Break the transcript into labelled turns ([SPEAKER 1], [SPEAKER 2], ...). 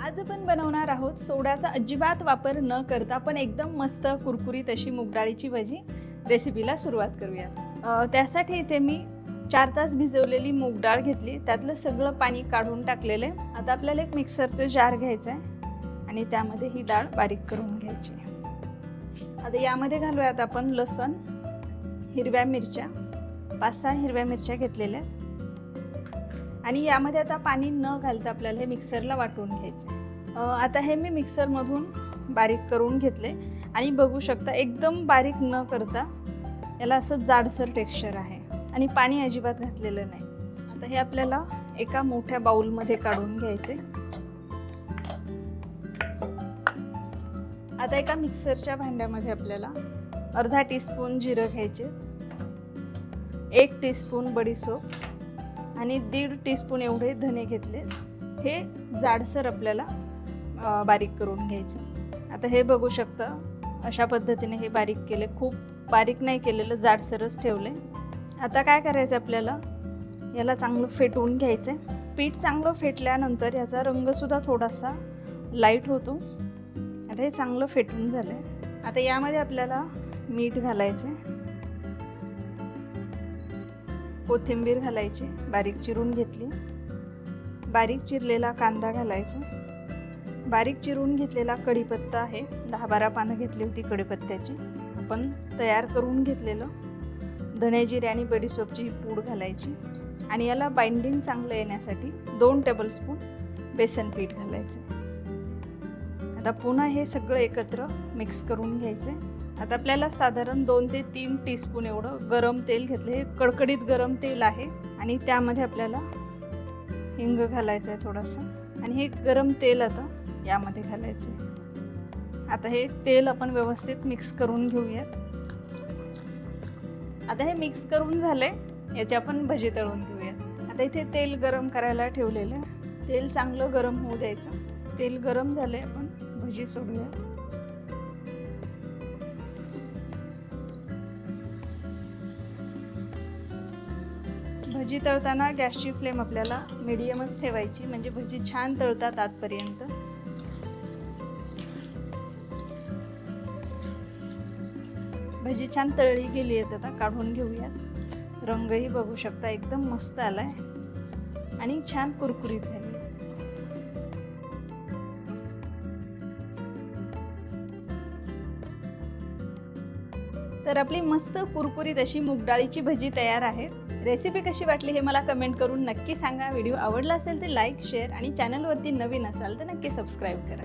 [SPEAKER 1] आज आपण बनवणार आहोत सोड्याचा अजिबात वापर न करता पण एकदम मस्त कुरकुरीत अशी मूग डाळीची भजी। रेसिपीला सुरुवात करूया। त्यासाठी इथे मी 4 तास भिजवलेली मूग डाळ घेतली, त्यातलं सगळं पाणी काढून टाकलेले। आता आपल्याला एक मिक्सरचं जार घ्यायचं आहे आणि त्यामध्ये ही डाळ बारीक करून घ्यायची। आता यामध्ये घालूयात आपण लसूण, हिरव्या मिरच्या, 5-6 हिरव्या मिरच्या घेतलेल्या आणि यामध्ये आता पाणी न घालता आपल्याला हे मिक्सरला वाटून घ्यायचे। आता हे मी मिक्सर मधून बारीक करून घेतले आणि बघू शकता एकदम बारीक न करता याला असं जाडसर टेक्स्चर आहे आणि पाणी अजिबात घातलेलं नाही। आता हे आपल्याला एका मोठ्या बाउल मध्ये काढून घ्यायचे। आता एका मिक्सरच्या भांड्यामध्ये आपल्याला अर्धा टीस्पून जिरं घ्यायचे, 1 टीस्पून बडीशेप आणि 1.5 टीस्पून एवढे धने घेतले। हे जाडसर आपल्याला बारीक करून घ्यायचे। आता हे बघू शकता अशा पद्धतीने हे बारीक केले, खूप बारीक नाही केलेलं, जाडसरच ठेवले। आता काय करायचं आपल्याला याला चांगलं फेटून घ्यायचं। पीठ चांगलं फेटल्यानंतर याचा रंग सुद्धा थोडासा लाईट होतो। आता हे चांगलं फेटून झालंय। आता यामध्ये आपल्याला मीठ घालायचे, कोथिंबीर घालायची बारीक चिरून घेतली, बारीक चिरलेला कांदा घालायचा, बारीक चिरून घेतलेला कढीपत्ता आहे, 10-12 पानं घेतली होती कढीपत्त्याची, आपण तयार करून घेतलेलं धने जिरे आणि बडीशेपची पूड घालायची आणि याला बाइंडिंग चांगलं येण्यासाठी 2 टेबलस्पून बेसन पीठ घालायचं। आता पुन्हा हे सगळं एकत्र मिक्स करून घ्यायचे। आता आपल्याला साधारण 2 ते 3 टीस्पून एवढं गरम तेल घेतले, कडकडीत गरम तेल आहे आणि त्यामध्ये आपल्याला हिंग घालायचं आहे थोडंसं आणि हे गरम तेल आता यामध्ये घालायचं आहे। आता हे तेल आपण व्यवस्थित मिक्स करून घेऊयात। आता हे मिक्स करून झाले, याची आपण भजी तळून घेऊयात। आता इथे तेल गरम करायला ठेवलेलं, तेल चांगलं गरम होऊ द्यायचं। तेल गरम झाले, आपण भजी सोडूयात। भजी तळताना गॅसची फ्लेम आपल्याला मीडियमच ठेवायची, म्हणजे भजी छान तळतात आतपर्यंत। भजी छान तळली गेली आहेत, आता काढून घेऊयात। रंगही बघू शकता एकदम मस्त आलाय आणि छान कुरकुरीत झाली। तर आपली मस्त कुरकुरीत अशी मूग डाळीची भजी तयार आहे। रेसिपी कशी वाटली हे मला कमेंट करून नक्की सांगा। व्हिडिओ आवडला असेल तर लाईक, शेअर आणि चॅनलवरती नवीन असाल तर नक्की सबस्क्राईब करा।